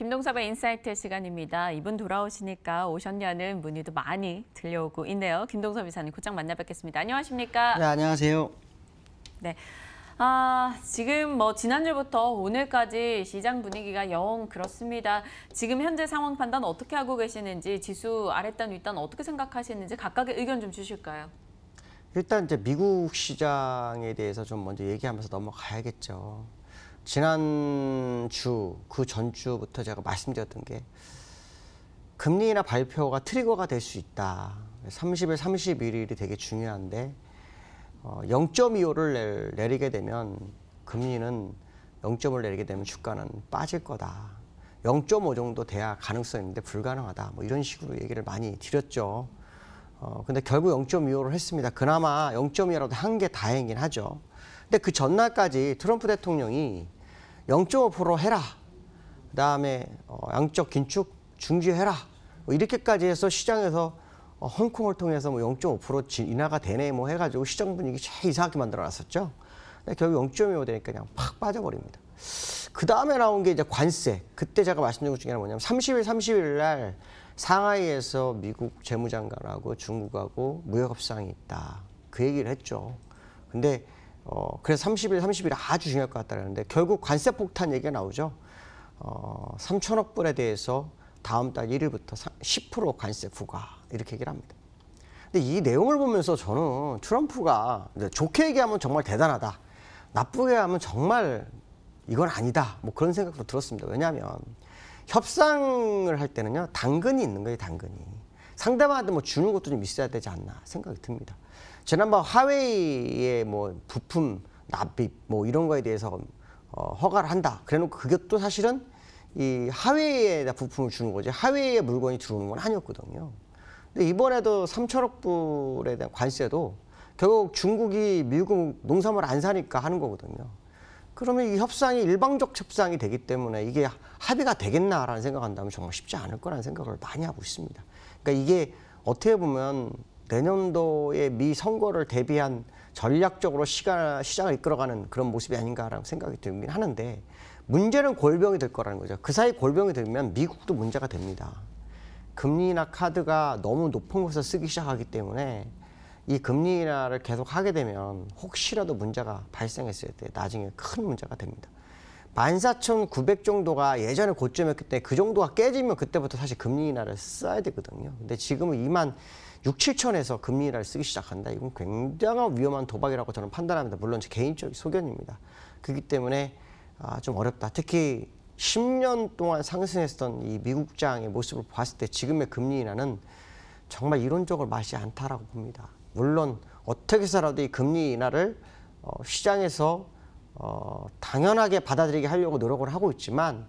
김동섭의 인사이트 시간입니다. 이분 돌아오시니까 오셨냐는 문의도 많이 들려오고 있네요. 김동섭 이사님 곧장 만나 뵙겠습니다. 안녕하십니까? 네, 안녕하세요. 네. 지금 지난주부터 오늘까지 시장 분위기가 영 그렇습니다. 지금 현재 상황 판단 어떻게 하고 계시는지, 지수 아랫단 윗단 어떻게 생각하시는지 각각의 의견 좀 주실까요? 일단 이제 미국 시장에 대해서 좀 먼저 얘기하면서 넘어가야겠죠. 지난주, 그 전주부터 제가 말씀드렸던 게 금리 인하 발표가 트리거가 될 수 있다. 30일, 31일이 되게 중요한데 0.25를 내리게 되면 금리는 0.5를 내리게 되면 주가는 빠질 거다. 0.5 정도 돼야 가능성이 있는데 불가능하다. 뭐 이런 식으로 얘기를 많이 드렸죠. 근데 결국 0.25를 했습니다. 그나마 0.25라도 한 게 다행이긴 하죠. 근데 그 전날까지 트럼프 대통령이 0.5% 해라. 그다음에 양적 긴축 중지해라. 뭐 이렇게까지 해서 시장에서 홍콩을 통해서 0.5% 인하가 되네 뭐 해가지고 시장 분위기 제일 이상하게 만들어놨었죠. 근데 결국 0.25 되니까 그냥 팍 빠져버립니다. 그 다음에 나온 게 이제 관세. 그때 제가 말씀드린 것 중에 뭐냐면 30일 날 상하이에서 미국 재무장관하고 중국하고 무역협상이 있다. 그 얘기를 했죠. 근데 그래서 30일 아주 중요할 것 같다는데 결국 관세 폭탄 얘기가 나오죠. 3천억 불에 대해서 다음 달 1일부터 10% 관세 부과 이렇게 얘기를 합니다. 근데 이 내용을 보면서 저는 트럼프가 좋게 얘기하면 정말 대단하다. 나쁘게 하면 정말 이건 아니다. 뭐 그런 생각도 들었습니다. 왜냐하면 협상을 할 때는요, 당근이 있는 거예요, 당근이. 상대방한테 뭐 주는 것도 좀 있어야 되지 않나 생각이 듭니다. 지난번 하웨이의 뭐 부품 납입 뭐 이런 거에 대해서 허가를 한다. 그래놓고 그것도 사실은 이 하웨이에다 부품을 주는 거지 하웨이에 물건이 들어오는 건 아니었거든요. 근데 이번에도 3천억 불에 대한 관세도 결국 중국이 미국 농산물 안 사니까 하는 거거든요. 그러면 이 협상이 일방적 협상이 되기 때문에 이게 합의가 되겠나라는 생각한다면 정말 쉽지 않을 거라는 생각을 많이 하고 있습니다. 그러니까 이게 어떻게 보면 내년도에 미 선거를 대비한 전략적으로 시장을 이끌어가는 그런 모습이 아닌가라는 생각이 들긴 하는데 문제는 골병이 될 거라는 거죠. 그 사이 골병이 들면 미국도 문제가 됩니다. 금리 인하 카드가 너무 높은 곳에서 쓰기 시작하기 때문에 이 금리 인하를 계속 하게 되면 혹시라도 문제가 발생했을 때 나중에 큰 문제가 됩니다. 14,900 정도가 예전에 고점이었기 때문에 그 정도가 깨지면 그때부터 사실 금리 인하를 써야 되거든요. 근데 지금은 26,7천에서 금리 인하를 쓰기 시작한다. 이건 굉장한 위험한 도박이라고 저는 판단합니다. 물론 제 개인적인 소견입니다. 그렇기 때문에 좀 어렵다. 특히 10년 동안 상승했던 이 미국장의 모습을 봤을 때 지금의 금리 인하는 정말 이론적으로 맞지 않다라고 봅니다. 물론 어떻게 해서라도 이 금리 인하를 시장에서 당연하게 받아들이게 하려고 노력을 하고 있지만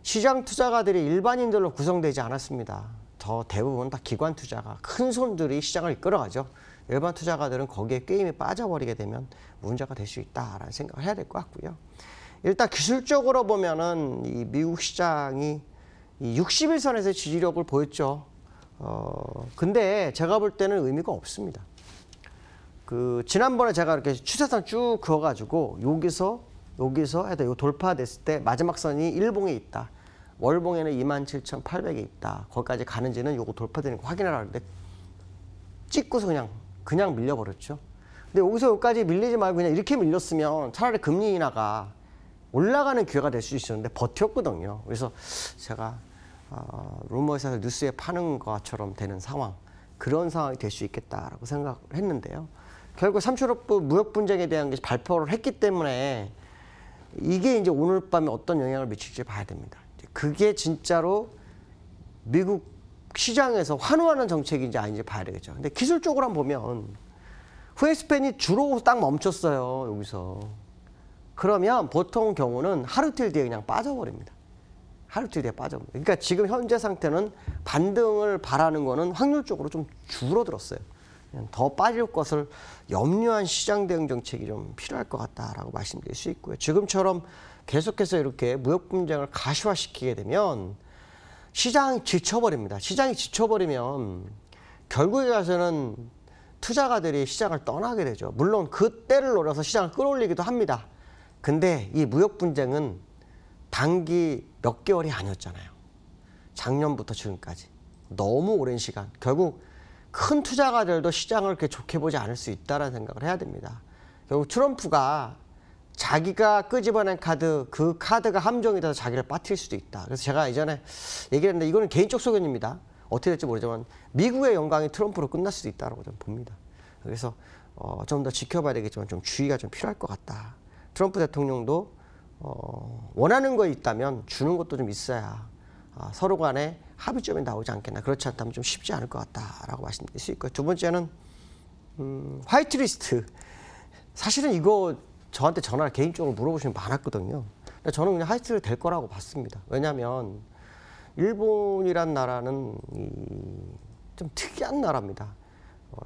시장 투자가들이 일반인들로 구성되지 않았습니다. 더 대부분 다 기관 투자가 큰 손들이 시장을 이끌어가죠. 일반 투자가들은 거기에 게임에 빠져버리게 되면 문제가 될 수 있다라는 생각을 해야 될 것 같고요. 일단 기술적으로 보면은 이 미국 시장이 이 60일선에서 지지력을 보였죠. 근데 제가 볼 때는 의미가 없습니다. 지난번에 제가 이렇게 추세선 쭉 그어가지고 여기서 해도 요 돌파됐을 때 마지막 선이 일봉에 있다. 월봉에는 27,800에 있다. 거기까지 가는지는 요거 돌파되는 거 확인하라는데 찍고서 그냥 밀려버렸죠. 근데 여기서 여기까지 밀리지 말고 그냥 이렇게 밀렸으면 차라리 금리 인하가 올라가는 기회가 될 수 있었는데 버텼거든요. 그래서 제가 루머에서 뉴스에 파는 것처럼 되는 상황, 그런 상황이 될 수 있겠다라고 생각을 했는데요. 결국 3천억 불 무역 분쟁에 대한 게 발표를 했기 때문에 이게 이제 오늘 밤에 어떤 영향을 미칠지 봐야 됩니다. 그게 진짜로 미국 시장에서 환호하는 정책인지 아닌지 봐야 되겠죠. 근데 기술적으로 한번 보면 후엑스팬이 주로 딱 멈췄어요. 여기서. 그러면 보통 경우는 하루 이틀 뒤에 그냥 빠져버립니다. 하루 이틀 뒤에 빠져버립니다. 그러니까 지금 현재 상태는 반등을 바라는 거는 확률적으로 좀 줄어들었어요. 더 빠질 것을 염려한 시장 대응 정책이 좀 필요할 것 같다라고 말씀드릴 수 있고요. 지금처럼 계속해서 이렇게 무역 분쟁을 가시화시키게 되면 시장이 지쳐버립니다. 시장이 지쳐버리면 결국에 가서는 투자가들이 시장을 떠나게 되죠. 물론 그 때를 노려서 시장을 끌어올리기도 합니다. 근데 이 무역 분쟁은 단기 몇 개월이 아니었잖아요. 작년부터 지금까지. 너무 오랜 시간. 결국 큰 투자가들도 시장을 그렇게 좋게 보지 않을 수 있다는 생각을 해야 됩니다. 결국 트럼프가 자기가 끄집어낸 카드, 그 카드가 함정이 돼서 자기를 빠뜨릴 수도 있다. 그래서 제가 이전에 얘기했는데 이거는 개인적 소견입니다. 어떻게 될지 모르지만 미국의 영광이 트럼프로 끝날 수도 있다고 저는 봅니다. 그래서 좀 더 지켜봐야 되겠지만 좀 주의가 좀 필요할 것 같다. 트럼프 대통령도 원하는 거 있다면 주는 것도 좀 있어야 서로 간에 합의점이 나오지 않겠나. 그렇지 않다면 좀 쉽지 않을 것 같다라고 말씀드릴 수 있고요. 두 번째는 화이트리스트. 사실은 이거 저한테 전화를 개인적으로 물어보시면 많았거든요. 근데 저는 그냥 화이트리스트 될 거라고 봤습니다. 왜냐하면 일본이란 나라는 좀 특이한 나라입니다.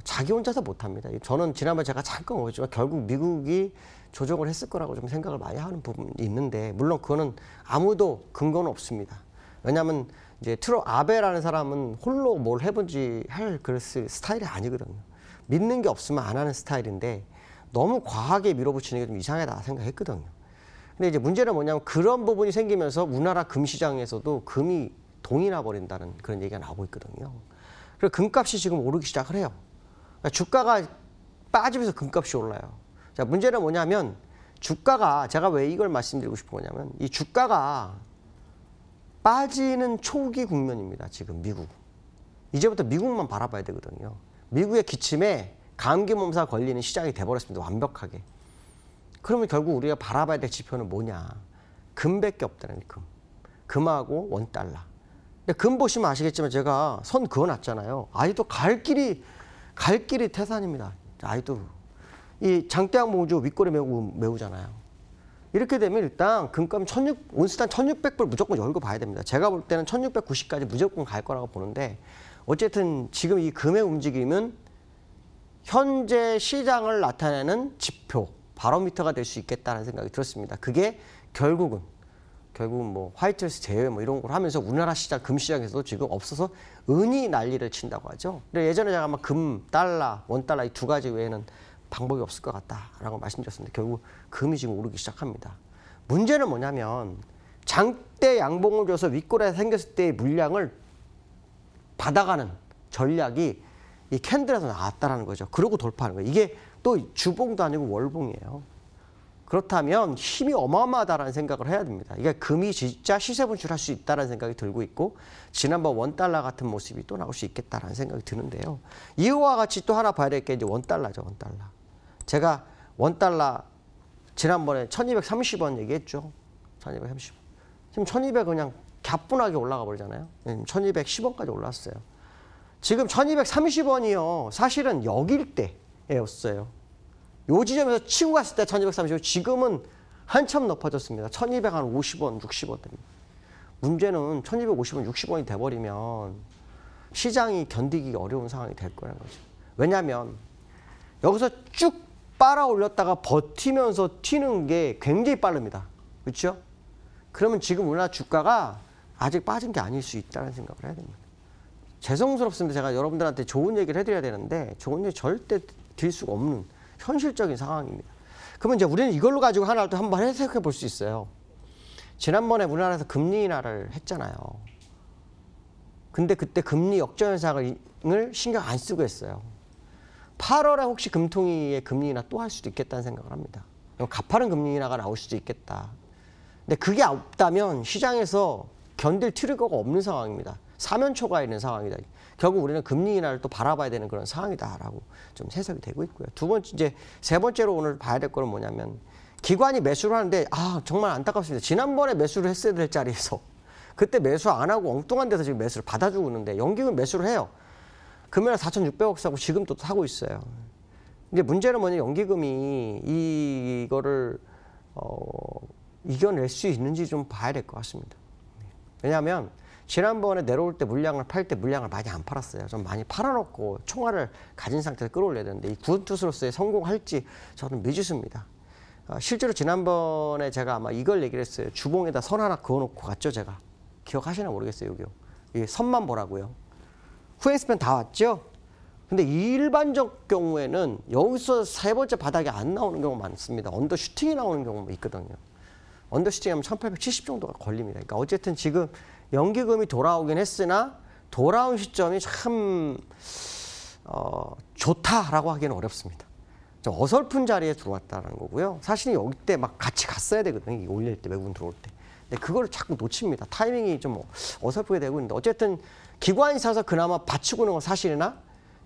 자기 혼자서 못합니다. 저는 지난번에 제가 잠깐 오지만 결국 미국이 조정을 했을 거라고 좀 생각을 많이 하는 부분이 있는데, 물론 그거는 아무도 근거는 없습니다. 왜냐하면 이제 아베라는 사람은 홀로 뭘 해본지 할 그럴 스타일이 아니거든요. 믿는 게 없으면 안 하는 스타일인데 너무 과하게 밀어붙이는 게 좀 이상하다 생각했거든요. 근데 이제 문제는 뭐냐면 그런 부분이 생기면서 우리나라 금시장에서도 금이 동이 나버린다는 그런 얘기가 나오고 있거든요. 그래서 금값이 지금 오르기 시작을 해요. 그러니까 주가가 빠지면서 금값이 올라요. 자, 문제는 뭐냐면 주가가, 제가 왜 이걸 말씀드리고 싶은 거냐면 이 주가가 빠지는 초기 국면입니다. 지금 미국. 이제부터 미국만 바라봐야 되거든요. 미국의 기침에 감기 몸살 걸리는 시장이 돼버렸습니다. 완벽하게. 그러면 결국 우리가 바라봐야 될 지표는 뭐냐. 금밖에 없다는 금. 금하고 원달러. 근데 금 보시면 아시겠지만 제가 선 그어놨잖아요. 아직도 갈 길이 태산입니다. 아직도 이 장대항공주 윗꼬리 메우잖아요. 이렇게 되면 일단 금값 온스당 1600불 무조건 열고 봐야 됩니다. 제가 볼 때는 1690까지 무조건 갈 거라고 보는데, 어쨌든 지금 이 금의 움직임은 현재 시장을 나타내는 지표, 바로미터가 될 수 있겠다는 생각이 들었습니다. 그게 결국은 뭐 화이트리스트 제외 뭐 이런 걸 하면서 우리나라 시장, 금시장에서도 지금 없어서 은이 난리를 친다고 하죠. 근데 예전에 제가 아마 금, 달러, 원달러 이 두 가지 외에는 방법이 없을 것 같다라고 말씀드렸는데 결국 금이 지금 오르기 시작합니다. 문제는 뭐냐면 장대 양봉을 줘서 윗꼬리가 생겼을 때의 물량을 받아가는 전략이 이 캔들에서 나왔다라는 거죠. 그러고 돌파하는 거예요. 이게 또 주봉도 아니고 월봉이에요. 그렇다면 힘이 어마어마하다라는 생각을 해야 됩니다. 이게 금이 진짜 시세 분출할 수 있다는 생각이 들고 있고, 지난번 원달러 같은 모습이 또 나올 수 있겠다라는 생각이 드는데요. 이와 같이 또 하나 봐야 될 게 이제 원달러죠. 원달러. 제가 원달러 지난번에 1230원 얘기했죠. 1230원. 지금 1200 그냥 가뿐하게 올라가 버리잖아요. 1210원까지 올랐어요. 지금 1230원이요. 사실은 여길 때였어요. 요 지점에서 치고 갔을 때 1230원, 지금은 한참 높아졌습니다. 1250원, 60원 됩니다. 문제는 1250원, 60원이 돼버리면 시장이 견디기 어려운 상황이 될 거라는 거죠. 왜냐하면 여기서 쭉 빨아 올렸다가 버티면서 튀는 게 굉장히 빠릅니다. 그렇죠? 그러면 지금 우리나라 주가가 아직 빠진 게 아닐 수 있다는 생각을 해야 됩니다. 죄송스럽습니다. 제가 여러분들한테 좋은 얘기를 해드려야 되는데 좋은 얘기 절대 드릴 수가 없는 현실적인 상황입니다. 그러면 이제 우리는 이걸로 가지고 하나 또 한번 해석해 볼 수 있어요. 지난번에 우리나라에서 금리 인하를 했잖아요. 근데 그때 금리 역전 현상을 신경 안 쓰고 했어요. 8월에 혹시 금통위의 금리 인하 또 할 수도 있겠다는 생각을 합니다. 가파른 금리 인하가 나올 수도 있겠다. 근데 그게 없다면 시장에서 견딜 트리거가 없는 상황입니다. 사면초가 있는 상황이다. 결국 우리는 금리 인하를 또 바라봐야 되는 그런 상황이다라고 좀 해석이 되고 있고요. 세 번째로 오늘 봐야 될 거는 뭐냐면, 기관이 매수를 하는데 정말 안타깝습니다. 지난번에 매수를 했어야 될 자리에서 그때 매수 안 하고 엉뚱한 데서 지금 매수를 받아주고 있는데, 연기금 매수를 해요. 금요일에 4,600억 사고 지금 또 사고 있어요. 근데 문제는 뭐냐, 연기금이 이거를 이겨낼 수 있는지 좀 봐야 될 것 같습니다. 왜냐하면 지난번에 내려올 때 물량을 팔 때 물량을 많이 안 팔았어요. 좀 많이 팔아놓고 총알을 가진 상태에서 끌어올려야 되는데 이 구원투수로서의 성공할지 저는 미지수입니다. 실제로 지난번에 제가 아마 이걸 얘기를 했어요. 주봉에다 선 하나 그어놓고 갔죠, 제가. 기억하시나 모르겠어요, 여기요. 이 선만 보라고요. 후행스팬 다 왔죠? 근데 일반적 경우에는 여기서 세 번째 바닥이 안 나오는 경우가 많습니다. 언더 슈팅이 나오는 경우가 있거든요. 언더슈팅하면 1870 정도가 걸립니다. 그러니까 어쨌든 지금 연기금이 돌아오긴 했으나 돌아온 시점이 참 좋다라고 하기는 어렵습니다. 좀 어설픈 자리에 들어왔다는 거고요. 사실 여기 때 막 같이 갔어야 되거든요. 이게 올릴 때, 외국인 들어올 때. 근데 그걸 자꾸 놓칩니다. 타이밍이 좀 어설프게 되고 있는데 어쨌든 기관이 사서 그나마 받치고 있는 건 사실이나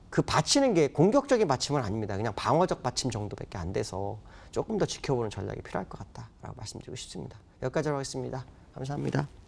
그 받치는 게 공격적인 받침은 아닙니다. 그냥 방어적 받침 정도밖에 안 돼서 조금 더 지켜보는 전략이 필요할 것 같다라고 말씀드리고 싶습니다. 여기까지 하겠습니다. 감사합니다.